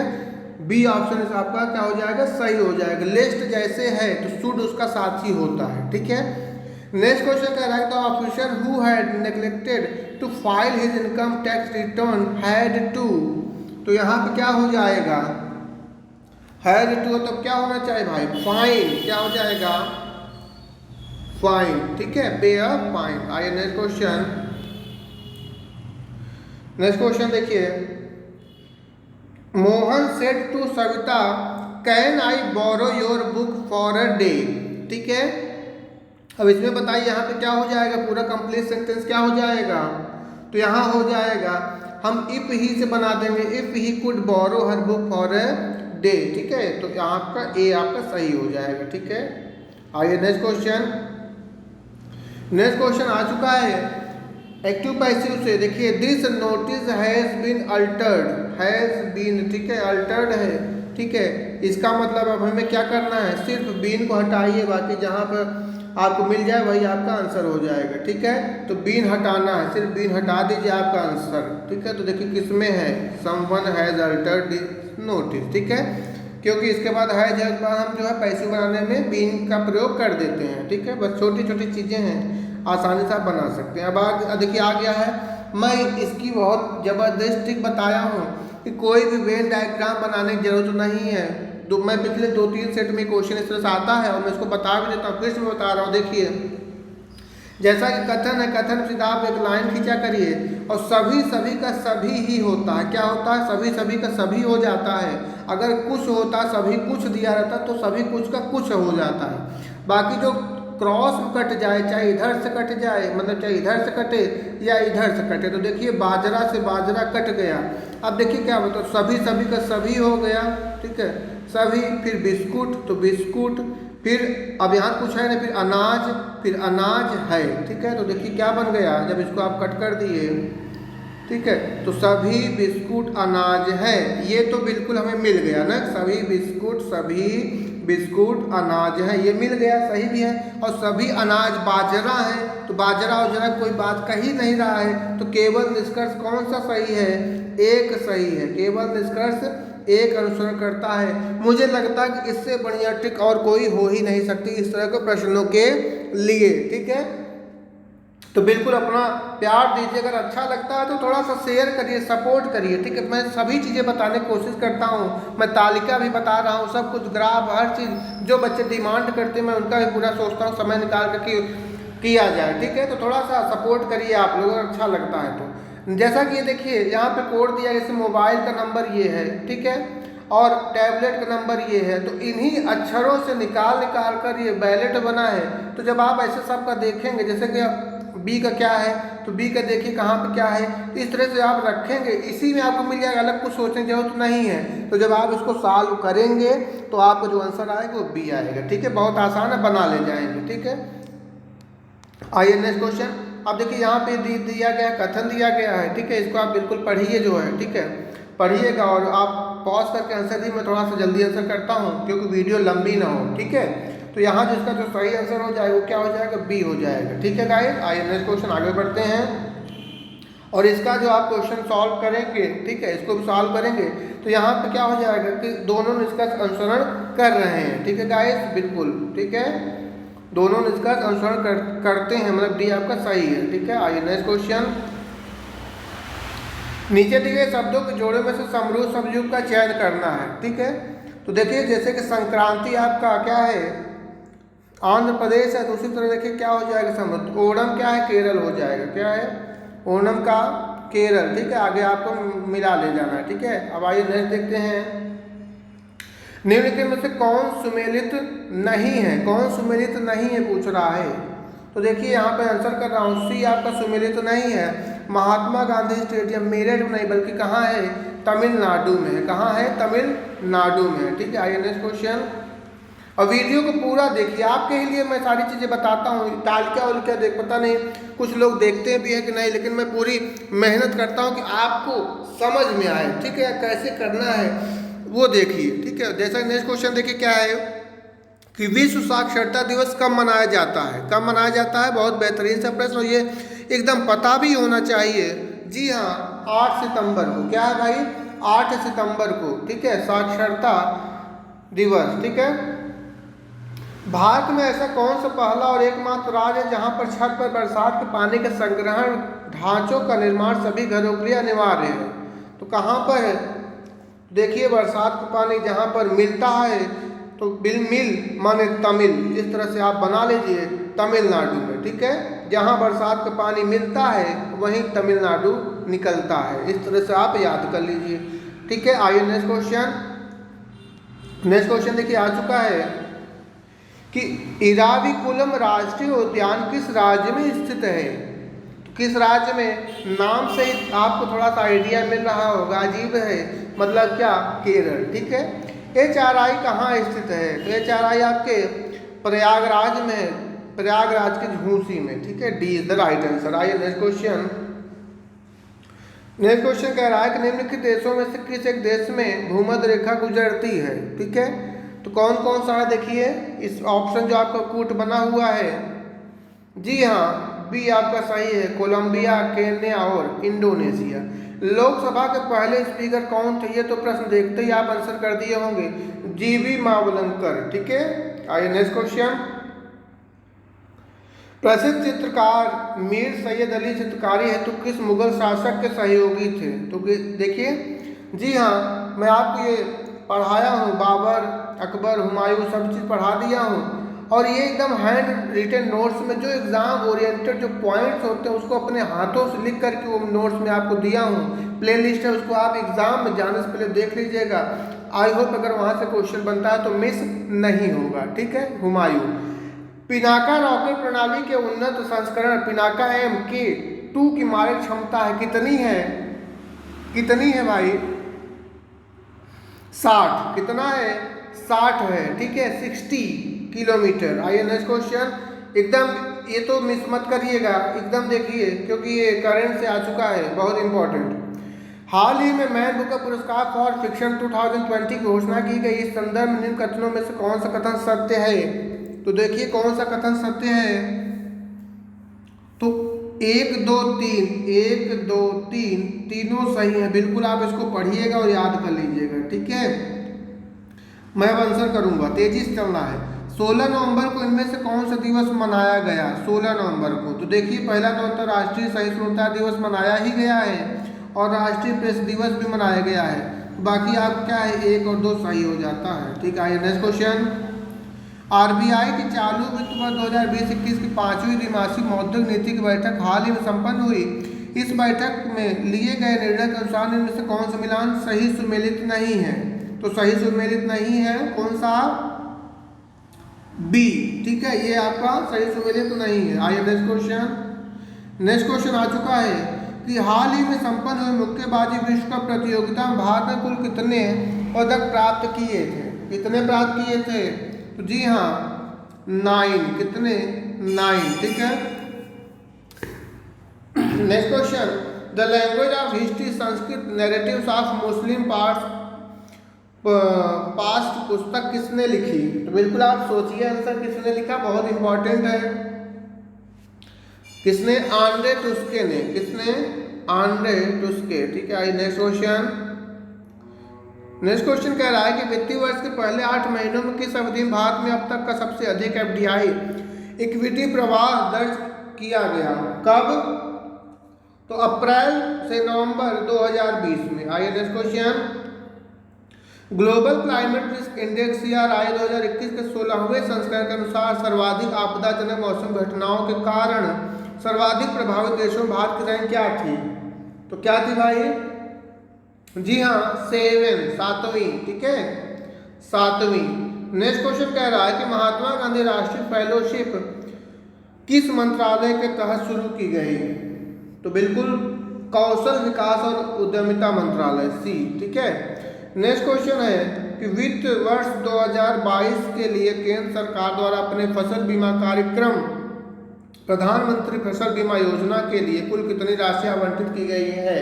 बी ऑप्शन आपका क्या हो जाएगा, सही हो जाएगा। लिस्ट जैसे है तो शुड उसका साथी होता है, ठीक है। नेक्स्ट क्वेश्चन कह रहा है, the officer who had neglected to file his income tax return had to. तो यहाँ पे क्या हो जाएगा, हैड टू, तो क्या होना चाहिए भाई, फाइन, क्या हो जाएगा, फाइन, ठीक है, पे अ फाइन। आइए नेक्स्ट क्वेश्चन, नेक्स्ट क्वेश्चन देखिए, Mohan said to Savita can I borrow your book for a day, ठीक है। अब इसमें बताइए यहाँ पे क्या हो जाएगा, पूरा कंप्लीट सेंटेंस क्या हो जाएगा, तो यहाँ हो जाएगा हम इफ ही से बना देंगे, if he could borrow her book for a day, ठीक है। तो यहाँ आपका ए आपका सही हो जाएगा, ठीक है। आइए नेक्स्ट क्वेश्चन, नेक्स्ट क्वेश्चन आ चुका है एक्टिव पैसिव से, देखिए this notice has been altered, has been, ठीक है, अल्टर्ड है, ठीक है। इसका मतलब अब हमें क्या करना है, सिर्फ बीन को हटाइए, बाकी जहाँ पर आपको मिल जाए वही आपका आंसर हो जाएगा, ठीक है। तो बीन हटाना है, सिर्फ बीन हटा दीजिए आपका आंसर, ठीक है। तो देखिए किसमें है, समवन हैज अल्टर्ड नोटिस, ठीक है, क्योंकि इसके बाद हैज के बाद हम जो है पैसिव बनाने में बीन का प्रयोग कर देते हैं, ठीक है। बस छोटी छोटी चीज़ें हैं, आसानी से आप बना सकते हैं। अब देखिए आ गया है, मैं इसकी बहुत ज़बरदस्त ट्रिक बताया हूँ कि कोई भी वेन डायग्राम बनाने की जरूरत नहीं है। मैं पिछले 2-3 सेट में क्वेश्चन इस तरह से आता है और मैं इसको बता भी देता हूँ, फिर से मैं बता रहा हूँ। देखिए जैसा कि कथन है, कथन सीधा आप एक लाइन खींचा करिए और सभी सभी का सभी ही होता है, क्या होता है, सभी सभी का सभी हो जाता है। अगर कुछ होता, सभी कुछ दिया रहता तो सभी कुछ का कुछ हो जाता है। बाकी जो क्रॉस कट जाए, चाहे इधर से कट जाए, मतलब चाहे इधर से कटे या इधर से कटे, तो देखिए बाजरा से बाजरा कट गया। अब देखिए क्या होता है, सभी सभी का सभी हो गया, ठीक है, सभी, फिर बिस्कुट तो बिस्कुट, फिर अब यहाँ कुछ है ना, फिर अनाज, फिर अनाज है, ठीक है। तो देखिए क्या बन गया जब इसको आप कट कर दिए, ठीक है। तो सभी बिस्कुट अनाज है, ये तो बिल्कुल हमें मिल गया ना, सभी बिस्कुट अनाज है, ये मिल गया, सही भी है। और सभी अनाज बाजरा है, तो बाजरा उजरा कोई बात कही नहीं रहा है, तो केवल निष्कर्ष कौन सा सही है, एक सही है, केवल निष्कर्ष एक अनुसरण करता है। मुझे लगता है कि इससे बढ़िया ट्रिक और कोई हो ही नहीं सकती इस तरह के प्रश्नों के लिए, ठीक है। तो बिल्कुल अपना प्यार दीजिए, अगर अच्छा लगता है तो थोड़ा सा शेयर करिए, सपोर्ट करिए, ठीक है। मैं सभी चीज़ें बताने की कोशिश करता हूँ, मैं तालिका भी बता रहा हूँ, सब कुछ ग्राफ, हर चीज़ जो बच्चे डिमांड करते हैं मैं उनका भी पूरा सोचता हूँ समय निकाल कर किया जाए, ठीक है। तो थोड़ा सा सपोर्ट करिए आप लोगों को, अच्छा लगता है तो। जैसा कि ये देखिए यहाँ पे कोड दिया, जैसे मोबाइल का नंबर ये है, ठीक है, और टैबलेट का नंबर ये है, तो इन्हीं अक्षरों से निकाल कर ये बैलेट बना है। तो जब आप ऐसे सबका देखेंगे, जैसे कि बी का क्या है, तो बी का देखिए कहाँ पे क्या है, तो इस तरह से आप रखेंगे, इसी में आपको मिल जाएगा, अलग कुछ सोचने की जरूरत नहीं है। तो जब आप इसको सॉल्व करेंगे तो आपको जो आंसर आएगा वो बी आएगा, ठीक है। बहुत आसान है, बना ले जाएंगे, ठीक है। आइए नेक्स्ट क्वेश्चन, अब देखिए यहाँ पे दिया गया कथन दिया गया है, ठीक है। इसको आप बिल्कुल पढ़िए जो है, ठीक है, पढ़िएगा और आप पॉज करके आंसर दी, मैं थोड़ा सा जल्दी आंसर करता हूँ क्योंकि वीडियो लंबी ना हो, ठीक है। तो यहाँ जिसका जो सही आंसर हो जाएगा वो क्या हो जाएगा, बी हो जाएगा, ठीक है गाइस। आइए नेक्स्ट क्वेश्चन आगे बढ़ते हैं और इसका जो आप क्वेश्चन सॉल्व करेंगे, ठीक है, इसको भी सॉल्व करेंगे तो यहाँ पे क्या हो जाएगा कि दोनों निष्कर्ष अनुसरण कर रहे हैं, ठीक है गाइस, बिल्कुल, ठीक है, दोनों निष्कर्ष अनुसरण करते हैं, मतलब डी आपका सही है, ठीक है। आइए नेक्स्ट क्वेश्चन, नीचे दिए गए शब्दों के जोड़े में से समरूप शब्दयुग का चयन करना है, ठीक है। तो देखिए जैसे कि संक्रांति आपका क्या है, आंध्र प्रदेश है। दूसरी तरफ देखिए क्या हो जाएगा समुद्र। ओणम क्या है, केरल हो जाएगा। क्या है, ओणम का केरल। ठीक है, आगे आपको मिला ले जाना है। ठीक है, अब आइए नेक्स्ट देखते हैं। निम्नलिखित में से कौन सुमेलित नहीं है, कौन सुमेलित नहीं है पूछ रहा है। तो देखिए यहाँ पे आंसर कर रहा हूँ, सी आपका सुमेलित नहीं है। महात्मा गांधी स्टेडियम मेरठ में नहीं बल्कि कहाँ है, तमिलनाडु में है। कहाँ है, तमिलनाडु में है। ठीक है, आइए नेक्स्ट क्वेश्चन। और वीडियो को पूरा देखिए, आपके ही लिए मैं सारी चीज़ें बताता हूँ। तालिका उल्का देख, पता नहीं कुछ लोग देखते भी है कि नहीं, लेकिन मैं पूरी मेहनत करता हूँ कि आपको समझ में आए। ठीक है, कैसे करना है वो देखिए। ठीक है, जैसा नेक्स्ट क्वेश्चन देखिए क्या है कि विश्व साक्षरता दिवस कब मनाया जाता है, कब मनाया जाता है। बहुत बेहतरीन सा प्रश्न, और ये एकदम पता भी होना चाहिए। जी हाँ, 8 सितंबर को। क्या है भाई, 8 सितंबर को। ठीक है, साक्षरता दिवस। ठीक है, भारत में ऐसा कौन सा पहला और एकमात्र राज्य है जहां पर छत पर बरसात के पानी के संग्रहण ढांचों का निर्माण सभी घरों के लिए अनिवार्य है। तो कहाँ पर है, देखिए बरसात का पानी जहाँ पर मिलता है, तो मिल माने तमिल, इस तरह से आप बना लीजिए, तमिलनाडु में। ठीक है, जहाँ बरसात का पानी मिलता है वहीं तमिलनाडु निकलता है। इस तरह से आप याद कर लीजिए। ठीक है, आइए नेक्स्ट क्वेश्चन। नेक्स्ट क्वेश्चन देखिए आ चुका है कि इराविकुलम राष्ट्रीय उद्यान किस राज्य में स्थित है। तो किस राज्य में, नाम से ही आपको थोड़ा सा आइडिया मिल रहा होगा, अजीब है, मतलब क्या, केरल। ठीक है, HRI कहाँ स्थित है, तो HRI आपके प्रयागराज में, प्रयागराज के झूंसी में। ठीक है, D is the right answer. आइए नेक्स्ट क्वेश्चन। नेक्स्ट क्वेश्चन कह रहा है कि निम्नलिखित देशों में से किस एक देश में भूमध्य रेखा गुजरती है। ठीक है, तो कौन कौन सा है देखिए, इस ऑप्शन जो आपका कूट बना हुआ है। जी हाँ, बी आपका सही है, कोलंबिया, केन्या और इंडोनेशिया। लोकसभा के पहले स्पीकर कौन थे, ये तो प्रश्न देखते ही आप आंसर कर दिए होंगे, जीवी मावलंकर। ठीक है, आइए नेक्स्ट क्वेश्चन। प्रसिद्ध चित्रकार मीर सैयद अली चित्रकारी हेतु किस मुगल शासक के सहयोगी थे। तो देखिए, जी हाँ, मैं आपको ये पढ़ाया हूँ, बाबर, अकबर, हुमायूं, सब चीज़ पढ़ा दिया हूँ। और ये एकदम हैंड रिटन नोट्स में जो एग्ज़ाम ओरिएंटेड जो पॉइंट्स होते हैं उसको अपने हाथों से लिख करके वो नोट्स में आपको दिया हूँ। प्ले लिस्ट है, उसको आप एग्ज़ाम में जाने से पहले देख लीजिएगा। आई होप अगर वहाँ से क्वेश्चन बनता है तो मिस नहीं होगा। ठीक है, हुमायूं। पिनाका रॉकेट प्रणाली के उन्नत संस्करण पिनाका MK2 की मारक क्षमता है कितनी है, कितनी है भाई, 60। कितना है, 60 है। ठीक है, 60 किलोमीटर। आइए नेक्स्ट क्वेश्चन। एकदम ये तो मिस मत करिएगा, एकदम देखिए क्योंकि ये करंट से आ चुका है, बहुत इंपॉर्टेंट। हाल ही में मैन बुकर पुरस्कार फॉर फिक्शन 2020 की घोषणा की गई। इस संदर्भ में निम्न कथनों में से कौन सा कथन सत्य है। तो देखिए कौन सा कथन सत्य है, तो 1 2 3, 1 2 3 तीनों सही है। बिल्कुल आप इसको पढ़िएगा और याद कर लीजिएगा। ठीक है, मैं अब आंसर करूंगा, तेजी से चलना है। 16 नवंबर को इनमें से कौन सा दिवस मनाया गया, 16 नवंबर को। तो देखिए पहला तो अंतर्राष्ट्रीय सहिष्णुता दिवस मनाया ही गया है और राष्ट्रीय प्रेस दिवस भी मनाया गया है। बाकी आप क्या है, 1 और 2 सही हो जाता है। ठीक है, आइए नेक्स्ट क्वेश्चन। RBI की चालू वित्त वर्ष 2020-21 की 5वीं द्विमासिक मौद्रिक नीति की बैठक हाल ही में संपन्न हुई। इस बैठक में लिए गए निर्णय के अनुसार इनमें से कौन सा मिलान सही सुमेलित नहीं है। तो सही सुमेलित नहीं है कौन सा, बी। ठीक है, ये आपका सही सुमेलित नहीं है। आइए नेक्स्ट क्वेश्चन। नेक्स्ट क्वेश्चन आ चुका है कि हाल ही में संपन्न हुए मुक्केबाजी विश्व कप प्रतियोगिता में भारत ने कुल कितने पदक प्राप्त किए थे, कितने प्राप्त किए थे। तो जी हाँ, 9। कितने, 9। ठीक है, next question. The language of history Sanskrit narratives of Muslim past पुस्तक किसने लिखी। तो बिल्कुल आप सोचिए आंसर किसने लिखा, बहुत इंपॉर्टेंट है। किसने, आंद्रे टुस्के ने। किसने, आंद्रे टुस्के। ठीक है, आई नेक्स्ट क्वेश्चन। नेक्स्ट क्वेश्चन कह रहा है कि वित्तीय वर्ष के पहले 8 महीनों में किस अवधि में भारत में अब तक का सबसे अधिक FDI इक्विटी प्रवाह दर्ज किया गया। कब, तो अप्रैल से नवंबर 2020 में। आइए next question. Global climate risk index CRI 2021 के 16वें संस्करण के अनुसार सर्वाधिक आपदाजनक मौसम घटनाओं के कारण सर्वाधिक प्रभावित देशों में भारत की रैंक क्या थी? तो क्या थी भाई? जी हाँ, 7वीं। ठीक है, 7वीं। नेक्स्ट क्वेश्चन कह रहा है कि महात्मा गांधी राष्ट्रीय फेलोशिप किस मंत्रालय के तहत शुरू की गई? तो बिल्कुल कौशल विकास और उद्यमिता मंत्रालय, सी। ठीक है। नेक्स्ट क्वेश्चन है कि वित्त वर्ष 2022 के लिए केंद्र सरकार द्वारा अपने फसल बीमा कार्यक्रम प्रधानमंत्री फसल बीमा योजना के लिए कुल कितनी राशि आवंटित की गई है?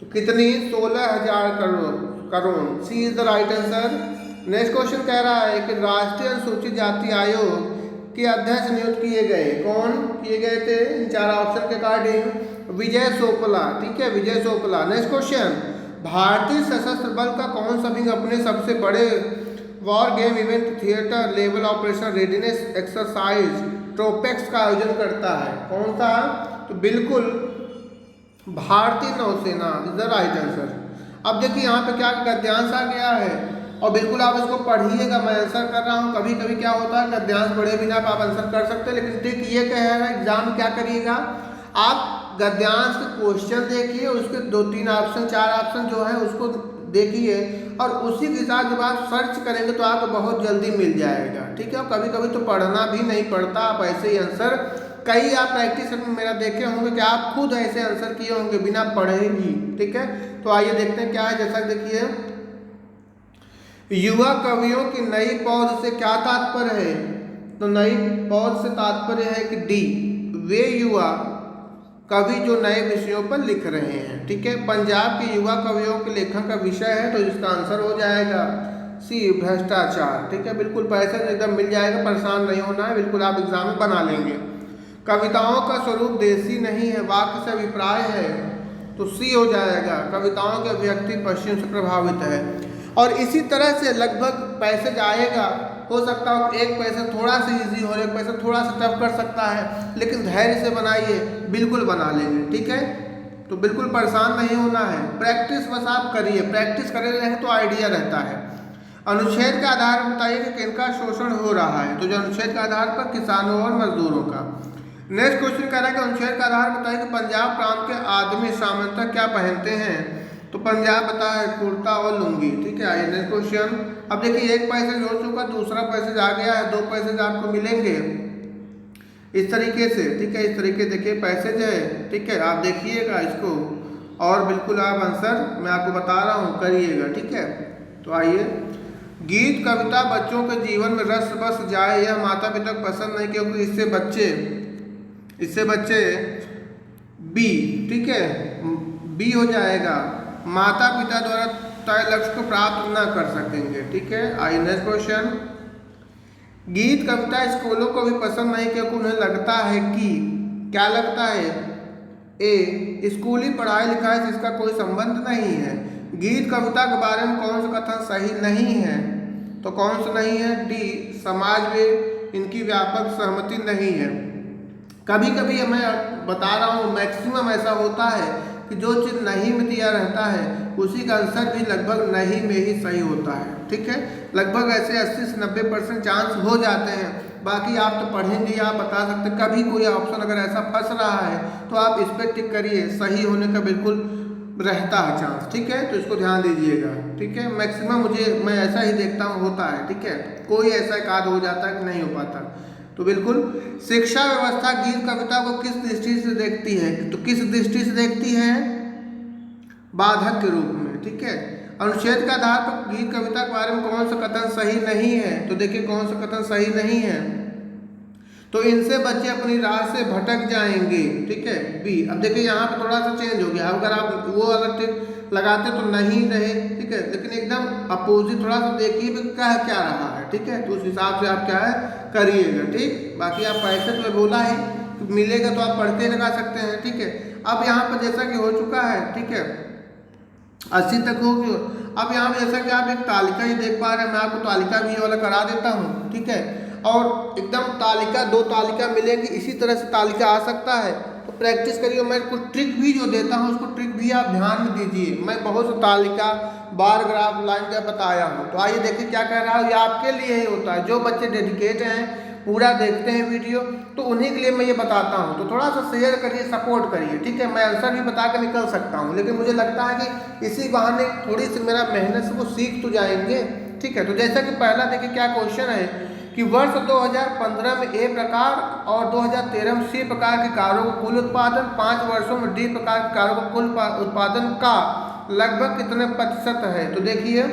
तो कितनी? 16,000 crore. C is the right answer. Next question कह रहा है कि राष्ट्रीय अनुसूचित जाति आयोग के अध्यक्ष नियुक्त किए गए। कौन किए गए थे? इन 4 ऑप्शन के अकॉर्डिंग विजय सोपला। ठीक है, विजय सोपला। नेक्स्ट क्वेश्चन, भारतीय सशस्त्र बल का कौन सा विंग अपने सबसे बड़े war game event theatre level operation readiness exercise TROPEX का आयोजन करता है? कौन सा? तो बिल्कुल भारतीय नौसेना इज द राइट आंसर। अब देखिए यहाँ पे क्या गद्यांश आ गया है और बिल्कुल आप इसको पढ़िएगा, मैं आंसर कर रहा हूँ। कभी कभी क्या होता है गद्यांश पढ़े बिना आप आंसर कर सकते हैं, लेकिन ठीक ये कह रहा है एग्जाम क्या करिएगा, आप गद्यांश के क्वेश्चन देखिए, उसके 2-3 ऑप्शन 4 ऑप्शन जो है उसको देखिए और उसी के साथ जब आप सर्च करेंगे तो आपको बहुत जल्दी मिल जाएगा। ठीक है, कभी कभी तो पढ़ना भी नहीं पड़ता, आप ऐसे ही आंसर कई आप प्रैक्टिस में मेरा देखे होंगे कि आप खुद ऐसे आंसर किए होंगे बिना पढ़े ही। ठीक है, तो आइए देखते हैं क्या है। जैसा देखिए, युवा कवियों की नई पौध से क्या तात्पर्य है? तो नई पौध से तात्पर्य है कि डी, वे युवा कवि जो नए विषयों पर लिख रहे हैं। ठीक है, पंजाब के युवा कवियों के लेखन का विषय है, तो इसका आंसर हो जाएगा सी, भ्रष्टाचार। ठीक है, बिल्कुल पैसे एकदम मिल जाएगा, परेशान नहीं होना है, बिल्कुल आप एग्जाम में बना लेंगे। कविताओं का स्वरूप देशी नहीं है, वाक्य से अभिप्राय है, तो सी हो जाएगा। कविताओं के अभिव्यक्ति पश्चिम से प्रभावित है। और इसी तरह से लगभग पैसेज आएगा, हो सकता हो एक पैसे थोड़ा सा इजी हो, एक पैसे थोड़ा सा टफ कर सकता है, लेकिन धैर्य से बनाइए, बिल्कुल बना लेंगे। ठीक है, तो बिल्कुल परेशान नहीं होना है, प्रैक्टिस बस आप करिए, प्रैक्टिस करे रहेंगे तो आइडिया रहता है। अनुच्छेद के आधार पर बताइए कि किनका शोषण हो रहा है? तो जो अनुच्छेद के आधार पर किसानों और मजदूरों का। नेक्स्ट क्वेश्चन कह रहा है कि अनुच्छेद के आधार पर बताइए कि पंजाब प्रांत के आदमी सामान्यतः क्या पहनते हैं? तो पंजाब बता है कुर्ता और लुंगी। ठीक है, आइए नेक्स्ट क्वेश्चन। अब देखिए एक पैसेज हो चुका, दूसरा पैसेज आ गया है, 2 पैसेज आपको मिलेंगे इस तरीके से। ठीक है, इस तरीके देखिए पैसेज है। ठीक है, आप देखिएगा इसको और बिल्कुल आप आंसर मैं आपको बता रहा हूँ करिएगा। ठीक है, तो आइए, गीत कविता बच्चों के जीवन में रस बस जाए, यह माता पिता को पसंद नहीं, क्योंकि इससे बच्चे बी। ठीक है, बी हो जाएगा, माता पिता द्वारा तय लक्ष्य को प्राप्त न कर सकेंगे। ठीक है, आइए नेक्स्ट क्वेश्चन। गीत कविता स्कूलों को भी पसंद नहीं, क्योंकि उन्हें लगता है कि क्या लगता है? ए, स्कूली पढ़ाई लिखाई से इसका कोई संबंध नहीं है। गीत कविता के बारे में कौन सा कथन सही नहीं है? तो कौन सा नहीं है? डी, समाज में इनकी व्यापक सहमति नहीं है। कभी कभी मैं बता रहा हूँ मैक्सिमम ऐसा होता है कि जो चीज़ नहीं में दिया रहता है उसी का आंसर भी लगभग नहीं में ही सही होता है। ठीक है, लगभग ऐसे 80 से 90% चांस हो जाते हैं। बाकी आप तो पढ़ेंगे, आप बता सकते, कभी कोई ऑप्शन अगर ऐसा फंस रहा है तो आप इस पर टिक करिए, सही होने का बिल्कुल रहता है चांस। ठीक है, तो इसको ध्यान दीजिएगा। ठीक है, मैक्सिमम मैं ऐसा ही देखता हूँ होता है। ठीक है, कोई ऐसा एक आध हो जाता है कि नहीं हो पाता। तो बिल्कुल शिक्षा व्यवस्था गीत कविता को किस दृष्टि से देखती है? तो किस दृष्टि से देखती है? बाधक के रूप में। ठीक है, अनुच्छेद के आधार पर गीत कविता के बारे में कौन सा कथन सही नहीं है? तो देखिए कौन सा कथन सही नहीं है, तो इनसे बच्चे अपनी राह से भटक जाएंगे। ठीक है, बी। अब देखिए यहाँ पे थोड़ा सा चेंज हो गया, अगर आप वो अगर टिक लगाते तो नहीं रहे। ठीक है, लेकिन एकदम अपोजिट थोड़ा सा देखिए क्या रहा है। ठीक है, तो उस हिसाब से आप क्या है करिएगा। ठीक, बाकी आप पैसे तो बोला है मिलेगा तो आप पढ़ के लगा सकते हैं। ठीक है, अब यहाँ पर जैसा कि हो चुका है, ठीक है 80 तक हो गया। अब यहाँ पे जैसा कि आप एक तालिका ही देख पा रहे हैं, मैं आपको तालिका भी ये वाला करा देता हूँ। ठीक है, और एकदम तालिका 2 तालिका मिलेंगी, इसी तरह से तालिका आ सकता है। तो प्रैक्टिस करिए। मैं कुछ ट्रिक भी जो देता हूँ उसको ट्रिक भी आप ध्यान में दीजिए। मैं बहुत सी तालिका, बार, ग्राफ, लाइन का बताया हूँ। तो आइए देखिए क्या कह रहा है। ये आपके लिए ही होता है, जो बच्चे डेडिकेट हैं, पूरा देखते हैं वीडियो, तो उन्हीं के लिए मैं ये बताता हूँ। तो थोड़ा सा शेयर करिए, सपोर्ट करिए, ठीक है। मैं आंसर भी बता कर निकल सकता हूँ, लेकिन मुझे लगता है कि इसी बहाने थोड़ी सी मेरा मेहनत से वो सीख तो जाएंगे, ठीक है। तो जैसा कि पहला देखिए क्या क्वेश्चन है कि वर्ष 2015 में ए प्रकार और 2013 में सी प्रकार के कारों का कुल उत्पादन 5 वर्षों में डी प्रकार के कारों का कुल उत्पादन का लगभग कितने प्रतिशत है। तो देखिए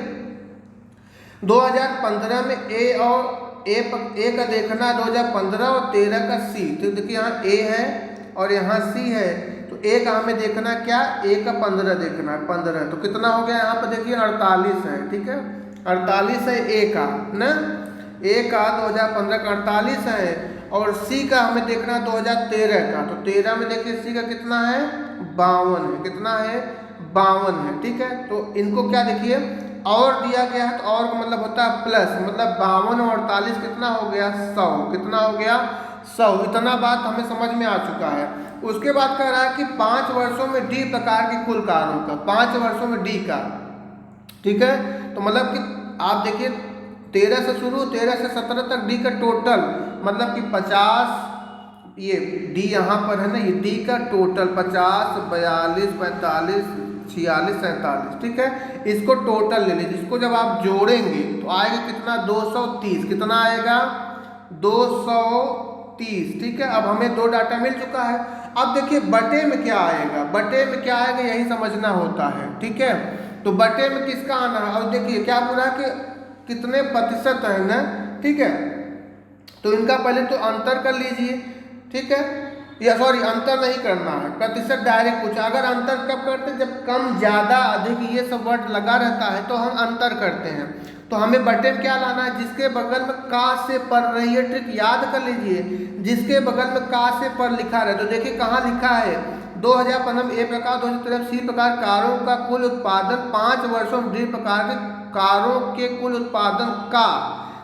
2015 में ए और ए का देखना 2015 और 13 का सी। तो देखिए यहाँ ए है और यहाँ सी है, तो ए का हमें देखना क्या, ए का 15 देखना है, 15। तो कितना हो गया यहाँ पर देखिए 48 है, ठीक है। 48 है ए का ना, ए का 2015 का 48 है, और सी का हमें देखना 2013 का। तो 13 में देखिए सी का कितना है, 52 है। कितना है, 52 है, ठीक है। तो इनको क्या देखिए और दिया गया है, तो और का मतलब होता है प्लस, मतलब 52 और 48 कितना हो गया, 100। कितना हो गया, 100। इतना बात हमें समझ में आ चुका है। उसके बाद कह रहा है कि 5 वर्षों में डी प्रकार के कुल कारों का, 5 वर्षों में डी का, ठीक है। तो मतलब कि आप देखिए 13 से शुरू, 13 से 17 तक डी का टोटल, मतलब कि 50, ये डी यहाँ पर है ना, ये डी का टोटल 50, 42, 45, 46, 47, ठीक है। इसको टोटल ले लीजिए। इसको जब आप जोड़ेंगे तो आएगा कितना, 230। कितना आएगा, 230, ठीक है। अब हमें दो डाटा मिल चुका है। अब देखिए बटे में क्या आएगा, बटे में क्या आएगा यही समझना होता है, ठीक है। तो बटे में किसका आना है, और देखिए क्या पूरा कि कितने प्रतिशत है ना, ठीक है। तो इनका पहले तो अंतर कर लीजिए, ठीक है। या सॉरी अंतर नहीं करना है, प्रतिशत डायरेक्ट पूछा। अगर अंतर कब करते हैं, जब कम, ज़्यादा, अधिक ये सब वर्ड लगा रहता है तो हम अंतर करते हैं। तो हमें बटे में क्या लाना है, जिसके बगल में का से पर रही है, ट्रिक याद कर लीजिए, जिसके बगल में का से पर लिखा रहे। तो देखिए कहाँ लिखा है, 2015 में ए प्रकार, 2013 में सी प्रकार कारों का कुल उत्पादन 5 वर्षों में डी प्रकार के कारों के कुल उत्पादन का।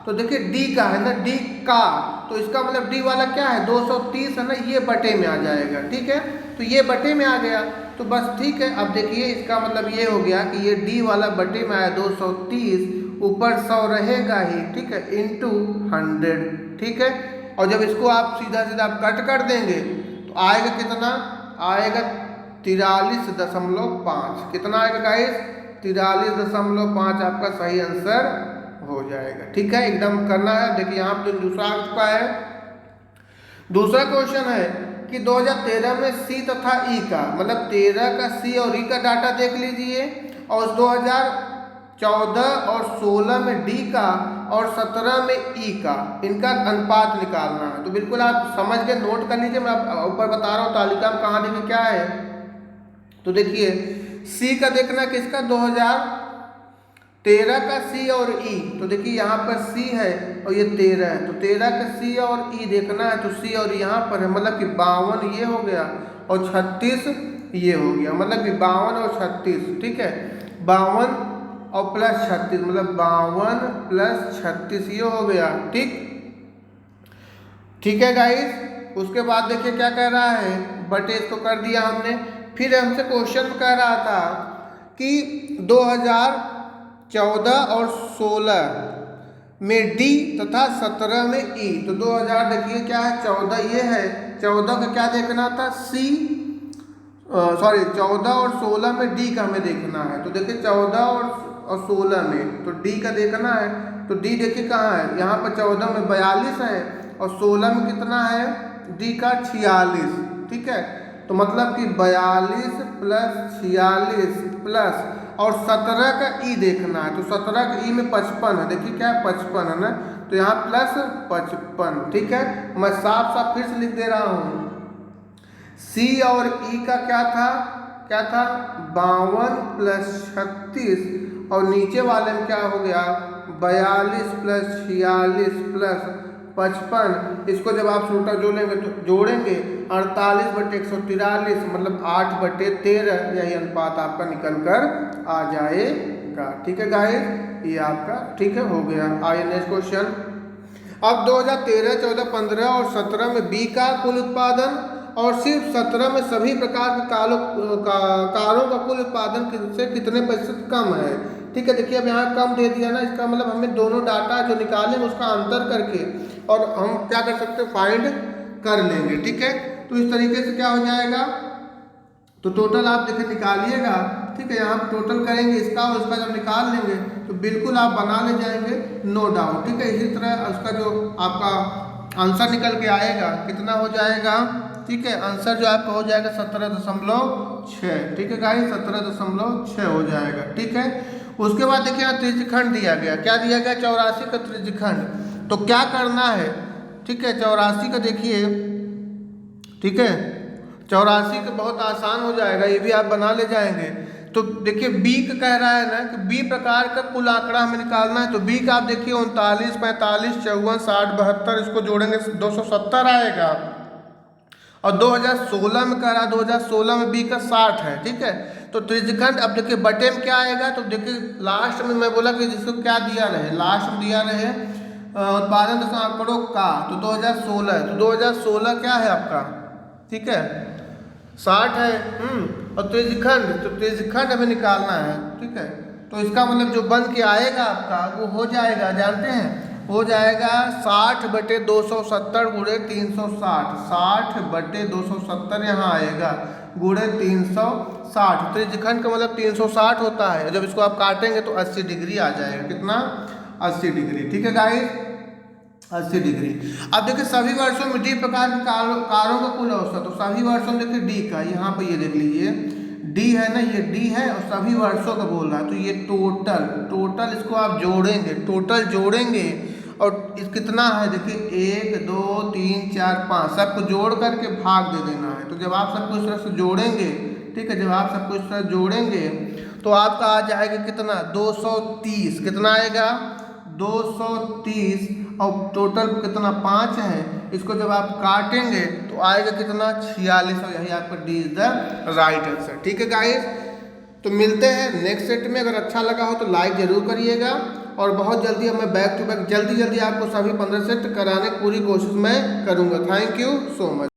तो देखिए डी का है ना, डी का, तो इसका मतलब डी वाला क्या है, 230 है ना, ये बटे में आ जाएगा, ठीक है। तो ये बटे में आ गया, तो बस ठीक है। अब देखिए इसका मतलब ये हो गया कि ये डी वाला बटे में आया 230, ऊपर 100 रहेगा ही, ठीक है, इंटू 100, ठीक है। और जब इसको आप सीधा सीधा आप कट कर देंगे तो आएगा कितना, आएगा 43.5। कितना आएगा गाइस, 43.5 आपका सही आंसर हो जाएगा, ठीक है। एकदम करना है। देखिए यहाँ पे दूसरा आ चुका है। दूसरा क्वेश्चन है कि 2013 में सी तथा ई का, मतलब 13 का सी और ई का डाटा देख लीजिए, और 2014 और 16 में डी का और 17 में ई का, इनका अनुपात निकालना है। तो बिल्कुल आप समझ के नोट कर लीजिए, मैं ऊपर बता रहा हूँ तालिका में कहाँ देखिए क्या है। तो देखिए सी का देखना किसका, 2013 का सी और ई। तो देखिए यहाँ पर सी है और ये 13 है, तो 13 का सी और ई देखना है। तो सी और यहाँ पर है, मतलब कि 52 ये हो गया और 36 ये हो गया, मतलब कि 52 और 36, ठीक है। 52 और प्लस 36, मतलब 52 प्लस 36 ये हो गया, ठीक, ठीक है गाइस। उसके बाद देखिए क्या कह रहा है, बटे इसको कर दिया हमने। फिर हमसे क्वेश्चन कह रहा था कि 2014 और 16 में डी तथा 17 में ई। तो 2000 देखिए क्या है, 14 ये है, 14 का क्या देखना था, सी, सॉरी 14 और 16 में डी का हमें देखना है। तो देखिए 14 और 16 में, तो डी का देखना है। तो डी देखिए कहाँ है, यहाँ पर 14 में 42 है और 16 में कितना है, डी का 46, ठीक है। तो मतलब कि 42 प्लस 46 प्लस और 17 का ई देखना है। तो 17 का ई में 55 है, देखिए क्या है, 55 है ना, तो यहाँ प्लस 55, ठीक है। मैं साफ साफ फिर से लिख दे रहा हूँ, सी और ई का क्या था, क्या था, 52 प्लस 36, और नीचे वाले में क्या हो गया, 42 प्लस 46 प्लस 55। इसको जब आप छोटा जोड़ेंगे तो जोड़ेंगे 48/143, मतलब 8/13, यही अनुपात आपका निकल कर आ जाएगा, ठीक है गाइस। ये आपका ठीक है हो गया। आइए नेक्स्ट क्वेश्चन। अब 2013, 14, 15 और 17 में बी का कुल उत्पादन और सिर्फ 17 में सभी प्रकार के कारों का कुल उत्पादन से कितने प्रतिशत कम है। ठीक है, देखिए अब यहाँ कम दे दिया ना, इसका मतलब हमें दोनों डाटा जो निकालें उसका अंतर करके और हम क्या कर सकते हैं, फाइंड कर लेंगे। ठीक है, तो इस तरीके से क्या हो जाएगा, तो टोटल आप देखिए निकालिएगा। ठीक है, यहाँ टोटल करेंगे इसका और इसका जब निकाल लेंगे तो बिल्कुल आप बना ले जाएंगे, नो डाउट। ठीक है, इसी तरह उसका जो आपका आंसर निकल के आएगा कितना हो जाएगा। ठीक है, आंसर जो आपका हो जाएगा 17.6। ठीक है गाइस, 17.6 हो जाएगा। ठीक है, उसके बाद देखिए यहाँ त्रिज्यखंड दिया गया, क्या दिया गया, 84 का त्रिज्यखंड। तो क्या करना है, ठीक है, 84 का देखिए, ठीक है 84 का बहुत आसान हो जाएगा, ये भी आप बना ले जाएंगे। तो देखिए बी का कह रहा है ना कि बी प्रकार का कुल आंकड़ा हमें निकालना है। तो बी का आप देखिए 39, 45, 54, 60, 72, इसको जोड़ेंगे 270 आएगा। और 2016 में कह रहा है, 2016 में बी का 60 है। ठीक है, तो त्रिज्यखंड अब देखिए बटे में क्या आएगा, तो देखिए लास्ट में मैं बोला कि जिसको क्या दिया रहे, लास्ट में दिया रहे उत्पादन आंकड़ों का, तो 2016 है। तो 2016 क्या है आपका, ठीक है 60 है। और त्रिज्यखंड, तो त्रिज्यखंड हमें निकालना है। ठीक है, तो इसका मतलब जो बन के आएगा आपका वो हो जाएगा, जानते हैं, हो जाएगा 60/270 गुणे 360। 60/270 यहाँ आएगा गुणे 360। त्रिज्यखंड का मतलब 360 होता है। जब इसको आप काटेंगे तो 80 डिग्री आ जाएगा, कितना, 80 डिग्री। ठीक है गाइस, 80 डिग्री। अब देखिए सभी वर्षों में डी प्रकार के कारों का कुल औसत, तो सभी वर्षों में देखिए डी का, यहाँ पे ये देख लीजिए डी है ना, ये डी है और सभी वर्षों का बोल रहा है। तो ये टोटल इसको आप जोड़ेंगे, टोटल जोड़ेंगे और इस कितना है देखिए 1 2 3 4 5 सबको जोड़ करके भाग दे देना है। तो जब आप सबको इस तरह से जोड़ेंगे, ठीक है, जब आप सबको इस तरह जोड़ेंगे तो आपका आ जाएगा कितना, 230। कितना आएगा, 230। और टोटल कितना 5 है, इसको जब आप काटेंगे तो आएगा कितना, 46। और यही आपका D is the right answer. ठीक है गाइस, तो मिलते हैं नेक्स्ट सेट में। अगर अच्छा लगा हो तो लाइक जरूर करिएगा और बहुत जल्दी मैं बैक टू बैक जल्दी आपको सभी 15 सेट कराने की पूरी कोशिश मैं करूँगा। Thank you so much.